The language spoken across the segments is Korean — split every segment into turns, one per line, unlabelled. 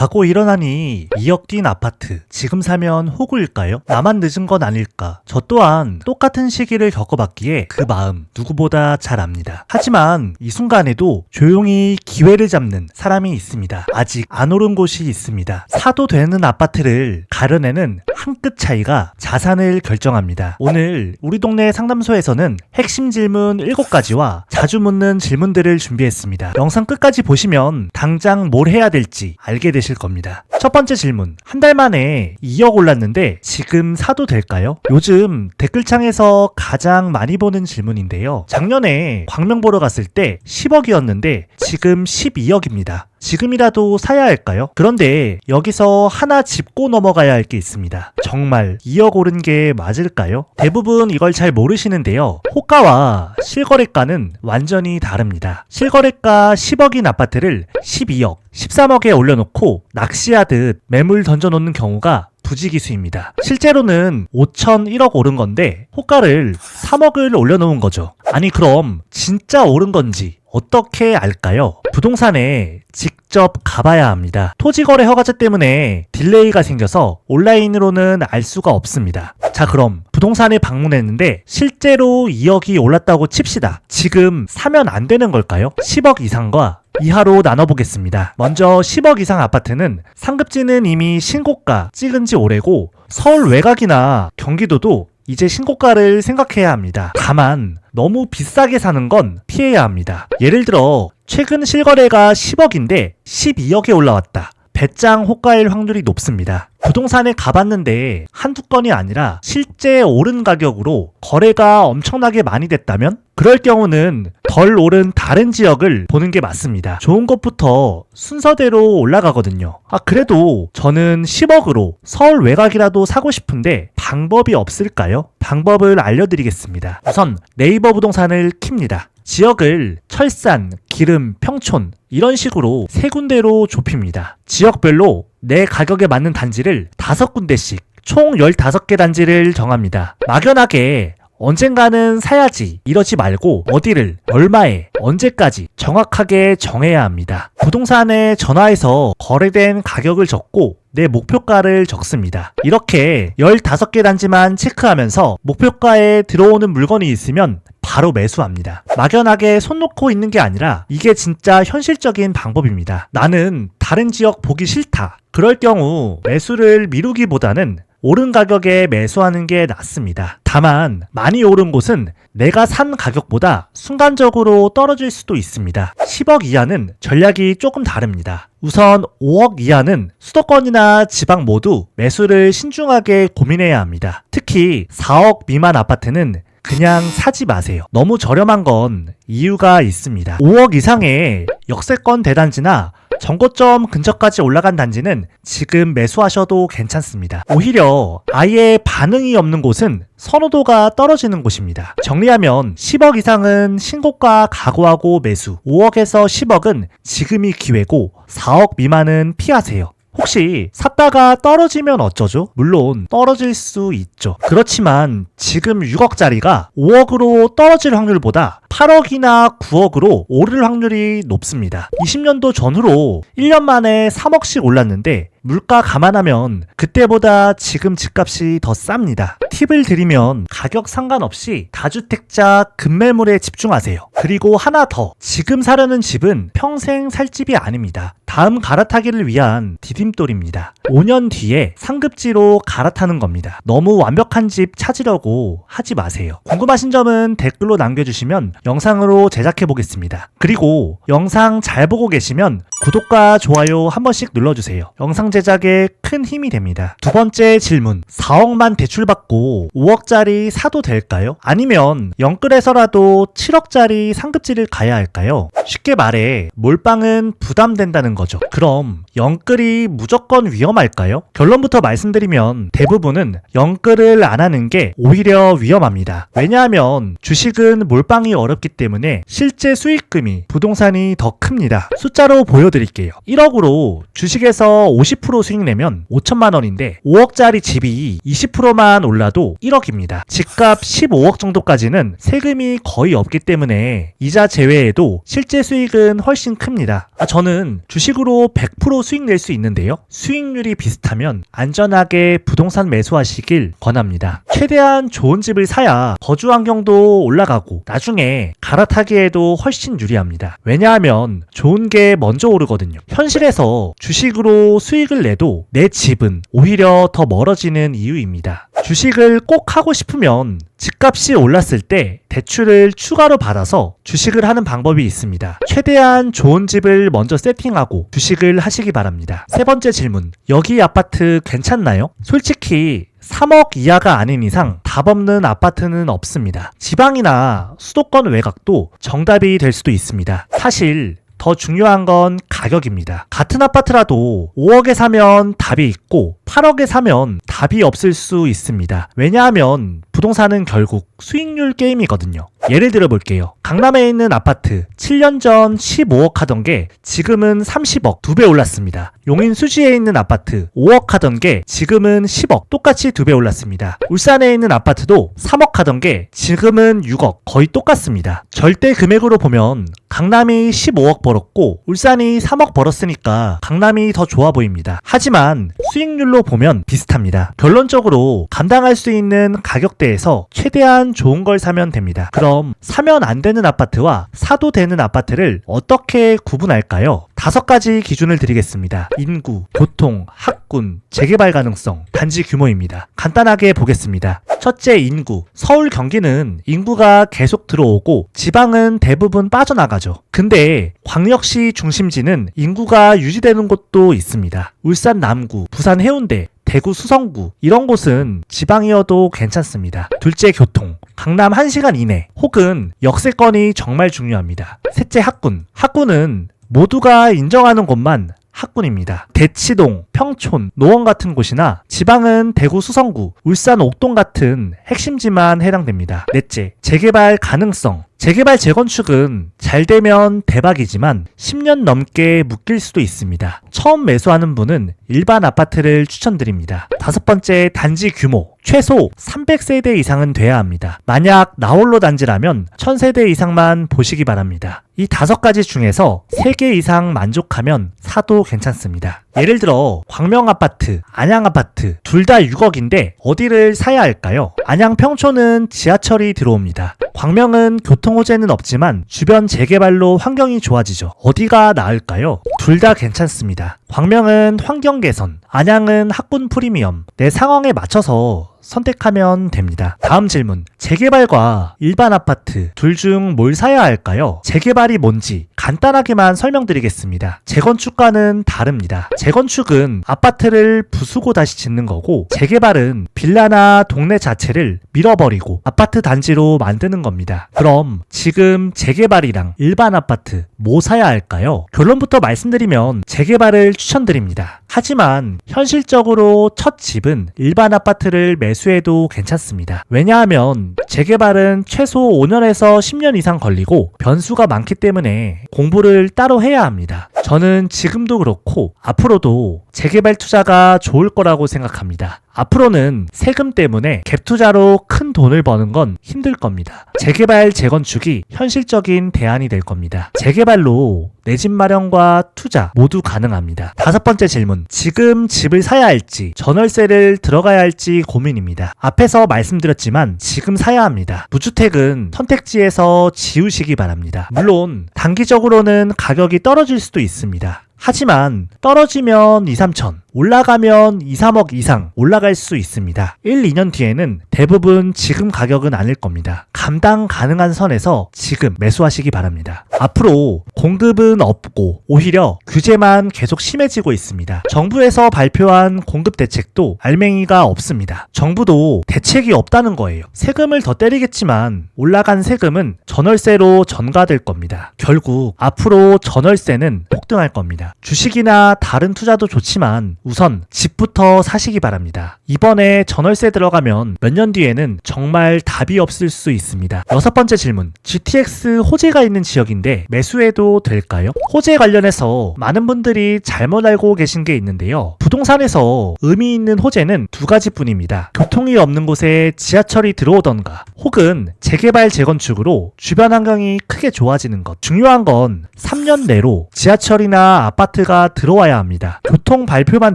자고 일어나니 2억 뛴 아파트. 지금 사면 호구일까요? 나만 늦은 건 아닐까? 저 또한 똑같은 시기를 겪어봤기에 그 마음 누구보다 잘 압니다. 하지만 이 순간에도 조용히 기회를 잡는 사람이 있습니다. 아직 안 오른 곳이 있습니다. 사도 되는 아파트를 가려내는 한 끗 차이가 자산을 결정합니다. 오늘 우리 동네 상담소에서는 핵심 질문 7가지와 자주 묻는 질문들을 준비했습니다. 영상 끝까지 보시면 당장 뭘 해야 될지 알게 되실 겁니다. 첫 번째 질문. 한 달 만에 2억 올랐는데 지금 사도 될까요? 요즘 댓글창에서 가장 많이 보는 질문인데요. 작년에 광명 보러 갔을 때 10억이었는데 지금 12억입니다. 지금이라도 사야 할까요? 그런데 여기서 하나 짚고 넘어가야 할 게 있습니다. 정말 2억 오른 게 맞을까요? 대부분 이걸 잘 모르시는데요. 호가와 실거래가는 완전히 다릅니다. 실거래가 10억인 아파트를 12억, 13억에 올려놓고 낚시하듯 매물 던져놓는 경우가 부지기수입니다. 실제로는 5천, 1억 오른 건데 호가를 3억을 올려놓은 거죠. 아니 그럼 진짜 오른 건지 어떻게 알까요? 부동산에 직접 가봐야 합니다. 토지거래 허가제 때문에 딜레이가 생겨서 온라인으로는 알 수가 없습니다. 자 그럼 부동산에 방문했는데 실제로 2억이 올랐다고 칩시다. 지금 사면 안 되는 걸까요? 10억 이상과 이하로 나눠보겠습니다. 먼저 10억 이상 아파트는 상급지는 이미 신고가 찍은 지 오래고 서울 외곽이나 경기도도 이제 신고가를 생각해야 합니다. 다만 너무 비싸게 사는 건 피해야 합니다. 예를 들어 최근 실거래가 10억인데 12억에 올라왔다. 배짱 호가일 확률이 높습니다. 부동산에 가봤는데 한두 건이 아니라 실제 오른 가격으로 거래가 엄청나게 많이 됐다면 그럴 경우는 덜 오른 다른 지역을 보는 게 맞습니다. 좋은 것부터 순서대로 올라가거든요. 그래도 저는 10억으로 서울 외곽이라도 사고 싶은데 방법이 없을까요? 방법을 알려드리겠습니다. 우선 네이버 부동산을 킵니다. 지역을 철산, 기름, 평촌 이런 식으로 3군데로 좁힙니다. 지역별로 내 가격에 맞는 단지를 5군데씩 총 15개 단지를 정합니다. 막연하게 언젠가는 사야지 이러지 말고 어디를 얼마에 언제까지 정확하게 정해야 합니다. 부동산에 전화해서 거래된 가격을 적고 내 목표가를 적습니다. 이렇게 15개 단지만 체크하면서 목표가에 들어오는 물건이 있으면 바로 매수합니다. 막연하게 손 놓고 있는 게 아니라 이게 진짜 현실적인 방법입니다. 나는 다른 지역 보기 싫다. 그럴 경우 매수를 미루기보다는 오른 가격에 매수하는 게 낫습니다. 다만 많이 오른 곳은 내가 산 가격보다 순간적으로 떨어질 수도 있습니다. 10억 이하는 전략이 조금 다릅니다. 우선 5억 이하는 수도권이나 지방 모두 매수를 신중하게 고민해야 합니다. 특히 4억 미만 아파트는 그냥 사지 마세요. 너무 저렴한 건 이유가 있습니다. 5억 이상의 역세권 대단지나 정거점 근처까지 올라간 단지는 지금 매수하셔도 괜찮습니다. 오히려 아예 반응이 없는 곳은 선호도가 떨어지는 곳입니다. 정리하면 10억 이상은 신고가 각오하고 매수, 5억에서 10억은 지금이 기회고 4억 미만은 피하세요. 혹시 샀다가 떨어지면 어쩌죠? 물론 떨어질 수 있죠. 그렇지만 지금 6억짜리가 5억으로 떨어질 확률보다 8억이나 9억으로 오를 확률이 높습니다. 20년도 전후로 1년 만에 3억씩 올랐는데 물가 감안하면 그때보다 지금 집값이 더 쌉니다. 팁을 드리면 가격 상관없이 다주택자 급매물에 집중하세요. 그리고 하나 더, 지금 사려는 집은 평생 살 집이 아닙니다. 다음 갈아타기를 위한 디딤돌입니다. 5년 뒤에 상급지로 갈아타는 겁니다. 너무 완벽한 집 찾으려고 하지 마세요. 궁금하신 점은 댓글로 남겨주시면 영상으로 제작해 보겠습니다. 그리고 영상 잘 보고 계시면 구독과 좋아요 한 번씩 눌러주세요. 영상 제작에 큰 힘이 됩니다. 두 번째 질문. 4억만 대출받고 5억짜리 사도 될까요? 아니면 영끌에서라도 7억짜리 상급지를 가야 할까요? 쉽게 말해 몰빵은 부담된다는 거죠. 그럼 영끌이 무조건 위험할까요? 결론부터 말씀드리면 대부분은 영끌을 안 하는 게 오히려 위험합니다. 왜냐하면 주식은 몰빵이 어렵기 때문에 실제 수익금이 부동산이 더 큽니다. 숫자로 보여드릴게요. 1억으로 주식에서 50% 100% 수익 내면 5천만 원인데 5억짜리 집이 20%만 올라도 1억입니다. 집값 15억 정도까지는 세금이 거의 없기 때문에 이자 제외에도 실제 수익은 훨씬 큽니다. 저는 주식으로 100% 수익 낼 수 있는데요. 수익률이 비슷하면 안전하게 부동산 매수하시길 권합니다. 최대한 좋은 집을 사야 거주 환경도 올라가고 나중에 갈아타기에도 훨씬 유리합니다. 왜냐하면 좋은 게 먼저 오르거든요. 현실에서 주식으로 수익을 내도 내 집은 오히려 더 멀어지는 이유입니다. 주식을 꼭 하고 싶으면 집값이 올랐을 때 대출을 추가로 받아서 주식을 하는 방법이 있습니다. 최대한 좋은 집을 먼저 세팅하고 주식을 하시기 바랍니다. 세 번째 질문. 여기 아파트 괜찮나요? 솔직히 3억 이하가 아닌 이상 답 없는 아파트는 없습니다. 지방이나 수도권 외곽도 정답이 될 수도 있습니다. 사실 더 중요한 건 가격입니다. 같은 아파트라도 5억에 사면 답이 있고 8억에 사면 답이 없을 수 있습니다. 왜냐하면 부동산은 결국 수익률 게임이거든요. 예를 들어 볼게요. 강남에 있는 아파트 7년 전 15억 하던 게 지금은 30억, 2배 올랐습니다. 용인 수지에 있는 아파트 5억 하던 게 지금은 10억, 똑같이 2배 올랐습니다. 울산에 있는 아파트도 3억 하던 게 지금은 6억, 거의 똑같습니다. 절대 금액으로 보면 강남이 15억 벌었고 울산이 3억 벌었으니까 강남이 더 좋아 보입니다. 하지만 수익률로 보면 비슷합니다. 결론적으로 감당할 수 있는 가격대에서 최대한 좋은 걸 사면 됩니다. 그럼 사면 안 되는 아파트와 사도 되는 아파트를 어떻게 구분할까요? 5가지 기준을 드리겠습니다. 인구, 교통, 학군, 재개발 가능성, 단지 규모입니다. 간단하게 보겠습니다. 첫째, 인구. 서울, 경기는 인구가 계속 들어오고 지방은 대부분 빠져나가죠. 근데 광역시 중심지는 인구가 유지되는 곳도 있습니다. 울산 남구, 부산 해운대, 대구 수성구 이런 곳은 지방이어도 괜찮습니다. 둘째, 교통. 강남 1시간 이내 혹은 역세권이 정말 중요합니다. 셋째, 학군. 학군은 모두가 인정하는 곳만 학군입니다. 대치동, 평촌, 노원 같은 곳이나 지방은 대구 수성구, 울산 옥동 같은 핵심지만 해당됩니다. 넷째, 재개발 가능성. 재개발 재건축은 잘 되면 대박이지만 10년 넘게 묶일 수도 있습니다. 처음 매수하는 분은 일반 아파트를 추천드립니다. 5번째, 단지 규모. 최소 300세대 이상은 돼야 합니다. 만약 나홀로 단지라면 1000세대 이상만 보시기 바랍니다. 이 5가지 중에서 3개 이상 만족하면 사도 괜찮습니다. 예를 들어 광명아파트, 안양아파트 둘 다 6억인데 어디를 사야 할까요? 안양 평촌은 지하철이 들어옵니다. 광명은 교통 호재는 없지만 주변 재개발로 환경이 좋아지죠. 어디가 나을까요? 둘 다 괜찮습니다. 광명은 환경 개선, 안양은 학군 프리미엄. 내 상황에 맞춰서 선택하면 됩니다. 다음 질문. 재개발과 일반 아파트 둘 중 뭘 사야 할까요? 재개발이 뭔지 간단하게만 설명드리겠습니다. 재건축과는 다릅니다. 재건축은 아파트를 부수고 다시 짓는 거고 재개발은 빌라나 동네 자체를 밀어버리고 아파트 단지로 만드는 겁니다. 그럼 지금 재개발이랑 일반 아파트 뭐 사야 할까요? 결론부터 말씀드리면 재개발을 추천드립니다. 하지만 현실적으로 첫 집은 일반 아파트를 매수해도 괜찮습니다. 왜냐하면 재개발은 최소 5년에서 10년 이상 걸리고 변수가 많기 때문에 공부를 따로 해야 합니다. 저는 지금도 그렇고 앞으로도 재개발 투자가 좋을 거라고 생각합니다. 앞으로는 세금 때문에 갭 투자로 큰 돈을 버는 건 힘들 겁니다. 재개발, 재건축이 현실적인 대안이 될 겁니다. 재개발로 내 집 마련과 투자 모두 가능합니다. 5번째 질문. 지금 집을 사야 할지 전월세를 들어가야 할지 고민입니다. 앞에서 말씀드렸지만 지금 사야 합니다. 무주택은 선택지에서 지우시기 바랍니다. 물론 단기적으로는 가격이 떨어질 수도 있습니다. 하지만 떨어지면 2, 3천, 올라가면 2, 3억 이상 올라갈 수 있습니다. 1, 2년 뒤에는 대부분 지금 가격은 아닐 겁니다. 감당 가능한 선에서 지금 매수하시기 바랍니다. 앞으로 공급은 없고 오히려 규제만 계속 심해지고 있습니다. 정부에서 발표한 공급 대책도 알맹이가 없습니다. 정부도 대책이 없다는 거예요. 세금을 더 때리겠지만 올라간 세금은 전월세로 전가될 겁니다. 결국 앞으로 전월세는 폭등할 겁니다. 주식이나 다른 투자도 좋지만 우선 집부터 사시기 바랍니다. 이번에 전월세 들어가면 몇 년 뒤에는 정말 답이 없을 수 있습니다. 6번째 질문. GTX 호재가 있는 지역인데 매수해도 될까요? 호재 관련해서 많은 분들이 잘못 알고 계신 게 있는데요. 부동산에서 의미 있는 호재는 두 가지뿐입니다. 교통이 없는 곳에 지하철이 들어오던가 혹은 재개발 재건축으로 주변 환경이 크게 좋아지는 것. 중요한 건 3년 내로 지하철이나 아파트가 들어와야 합니다. 교통 발표만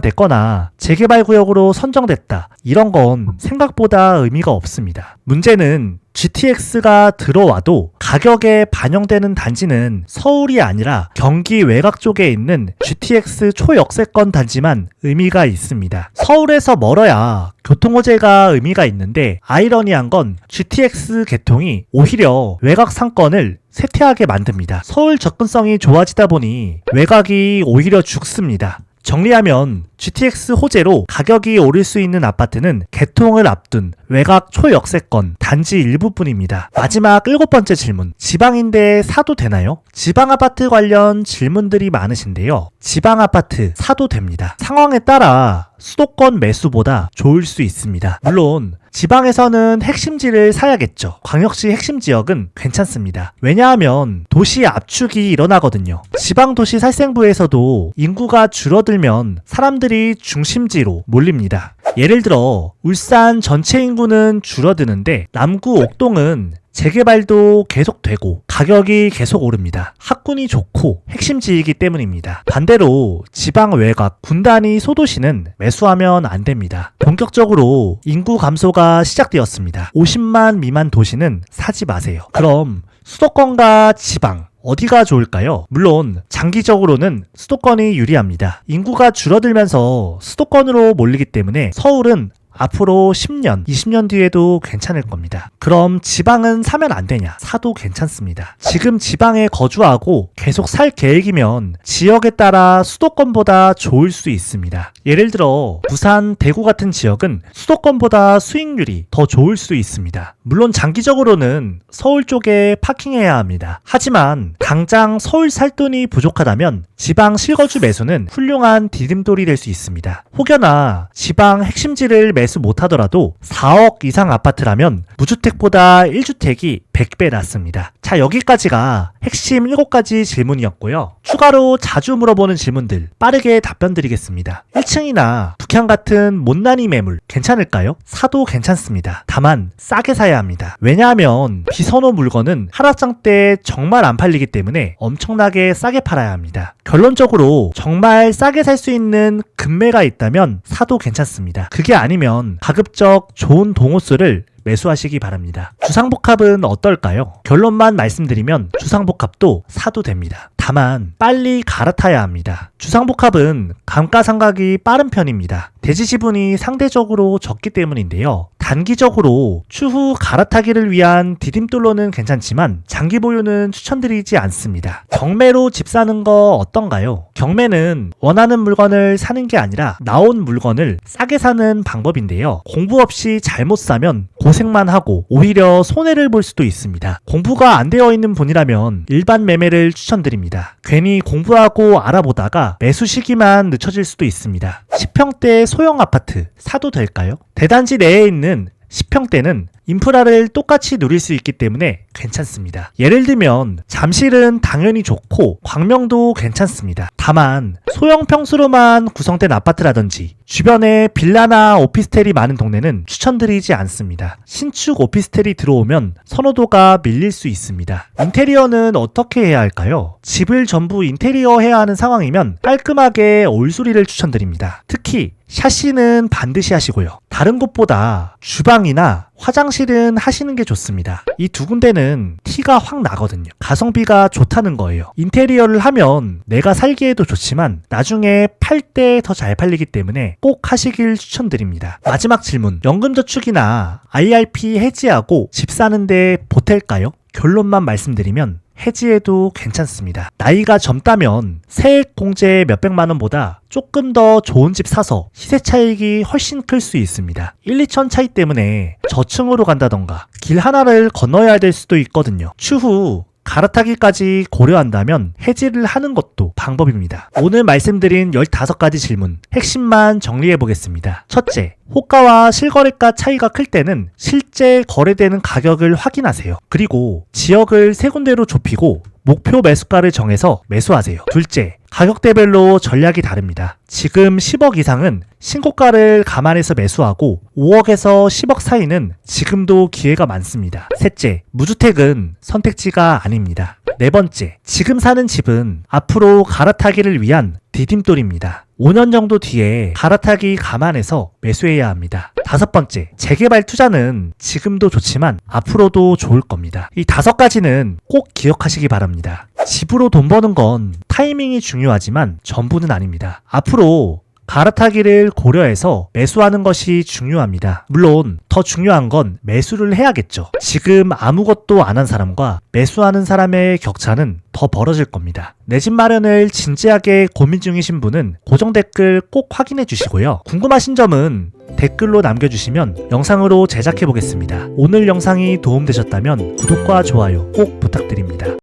됐거나 재개발 구역으로 선정됐다. 이런 건 생각보다 의미가 없습니다. 문제는 GTX가 들어와도 가격에 반영되는 단지는 서울이 아니라 경기 외곽 쪽에 있는 GTX 초역세권 단지만 의미가 있습니다. 서울에서 멀어야 교통호재가 의미가 있는데 아이러니한 건 GTX 개통이 오히려 외곽 상권을 쇠퇴하게 만듭니다. 서울 접근성이 좋아지다 보니 외곽이 오히려 죽습니다. 정리하면 GTX 호재로 가격이 오를 수 있는 아파트는 개통을 앞둔 외곽 초역세권 단지 일부뿐입니다. 마지막 7번째 질문. 지방인데 사도 되나요? 지방아파트 관련 질문들이 많으신데요. 지방아파트 사도 됩니다. 상황에 따라 수도권 매수보다 좋을 수 있습니다. 물론 지방에서는 핵심지를 사야겠죠. 광역시 핵심 지역은 괜찮습니다. 왜냐하면 도시 압축이 일어나거든요. 지방도시 살생부에서도 인구가 줄어들면 사람들이 중심지로 몰립니다. 예를 들어 울산 전체 인구는 줄어드는데 남구 옥동은 재개발도 계속되고 가격이 계속 오릅니다. 학군이 좋고 핵심지이기 때문입니다. 반대로 지방 외곽, 군단위 소도시는 매수하면 안 됩니다. 본격적으로 인구 감소가 시작되었습니다. 50만 미만 도시는 사지 마세요. 그럼 수도권과 지방 어디가 좋을까요? 물론 장기적으로는 수도권이 유리합니다. 인구가 줄어들면서 수도권으로 몰리기 때문에 서울은 앞으로 10년, 20년 뒤에도 괜찮을 겁니다. 그럼 지방은 사면 안 되냐? 사도 괜찮습니다. 지금 지방에 거주하고 계속 살 계획이면 지역에 따라 수도권보다 좋을 수 있습니다. 예를 들어 부산, 대구 같은 지역은 수도권보다 수익률이 더 좋을 수 있습니다. 물론 장기적으로는 서울 쪽에 파킹해야 합니다. 하지만 당장 서울 살 돈이 부족하다면 지방 실거주 매수는 훌륭한 디딤돌이 될 수 있습니다. 혹여나 지방 핵심지를 매수 못하더라도 4억 이상 아파트라면 무주택보다 1주택이 100배 낫습니다. 자, 여기까지가 핵심 7가지 질문이었고요. 추가로 자주 물어보는 질문들 빠르게 답변 드리겠습니다. 1층이나 북향 같은 못난이 매물 괜찮을까요? 사도 괜찮습니다. 다만 싸게 사야 합니다. 왜냐하면 비선호 물건은 하락장 때 정말 안 팔리기 때문에 엄청나게 싸게 팔아야 합니다. 결론적으로 정말 싸게 살 수 있는 금매가 있다면 사도 괜찮습니다. 그게 아니면 가급적 좋은 동호수를 매수하시기 바랍니다. 주상복합은 어떨까요? 결론만 말씀드리면 주상복합도 사도 됩니다. 다만 빨리 갈아타야 합니다. 주상복합은 감가상각이 빠른 편입니다. 대지 지분이 상대적으로 적기 때문인데요. 단기적으로 추후 갈아타기를 위한 디딤돌로는 괜찮지만 장기 보유는 추천드리지 않습니다. 경매로 집 사는 거 어떤가요? 경매는 원하는 물건을 사는 게 아니라 나온 물건을 싸게 사는 방법인데요. 공부 없이 잘못 사면 고생만 하고 오히려 손해를 볼 수도 있습니다. 공부가 안 되어 있는 분이라면 일반 매매를 추천드립니다. 괜히 공부하고 알아보다가 매수 시기만 늦춰질 수도 있습니다. 10평대 소형 아파트 사도 될까요? 대단지 내에 있는 10평대는 인프라를 똑같이 누릴 수 있기 때문에 괜찮습니다. 예를 들면 잠실은 당연히 좋고 광명도 괜찮습니다. 다만 소형 평수로만 구성된 아파트라든지 주변에 빌라나 오피스텔이 많은 동네는 추천드리지 않습니다. 신축 오피스텔이 들어오면 선호도가 밀릴 수 있습니다. 인테리어는 어떻게 해야 할까요? 집을 전부 인테리어 해야 하는 상황이면 깔끔하게 올수리를 추천드립니다. 특히 샤시는 반드시 하시고요. 다른 곳보다 주방이나 화장실은 하시는 게 좋습니다. 이 두 군데는 티가 확 나거든요. 가성비가 좋다는 거예요. 인테리어를 하면 내가 살기에도 좋지만 나중에 팔 때 더 잘 팔리기 때문에 꼭 하시길 추천드립니다. 마지막 질문. 연금저축이나 IRP 해지하고 집 사는데 보탤까요? 결론만 말씀드리면 해지해도 괜찮습니다. 나이가 젊다면 세액 공제 몇백만 원보다 조금 더 좋은 집 사서 시세 차익이 훨씬 클 수 있습니다. 1, 2천 차이 때문에 저층으로 간다던가 길 하나를 건너야 될 수도 있거든요. 추후 갈아타기까지 고려한다면 해지를 하는 것도 방법입니다. 오늘 말씀드린 15가지 질문 핵심만 정리해 보겠습니다. 첫째, 호가와 실거래가 차이가 클 때는 실제 거래되는 가격을 확인하세요. 그리고 지역을 세 군데로 좁히고 목표 매수가를 정해서 매수하세요. 둘째, 가격대별로 전략이 다릅니다. 지금 10억 이상은 신고가를 감안해서 매수하고 5억에서 10억 사이는 지금도 기회가 많습니다. 셋째, 무주택은 선택지가 아닙니다. 네 번째, 지금 사는 집은 앞으로 갈아타기를 위한 디딤돌입니다. 5년 정도 뒤에 갈아타기 감안해서 매수해야 합니다. 다섯 번째, 재개발 투자는 지금도 좋지만 앞으로도 좋을 겁니다. 이 5가지는 꼭 기억하시기 바랍니다. 집으로 돈 버는 건 타이밍이 중요하지만 전부는 아닙니다. 앞으로 갈아타기를 고려해서 매수하는 것이 중요합니다. 물론 더 중요한 건 매수를 해야겠죠. 지금 아무것도 안 한 사람과 매수하는 사람의 격차는 더 벌어질 겁니다. 내 집 마련을 진지하게 고민 중이신 분은 고정 댓글 꼭 확인해 주시고요. 궁금하신 점은 댓글로 남겨주시면 영상으로 제작해 보겠습니다. 오늘 영상이 도움되셨다면 구독과 좋아요 꼭 부탁드립니다.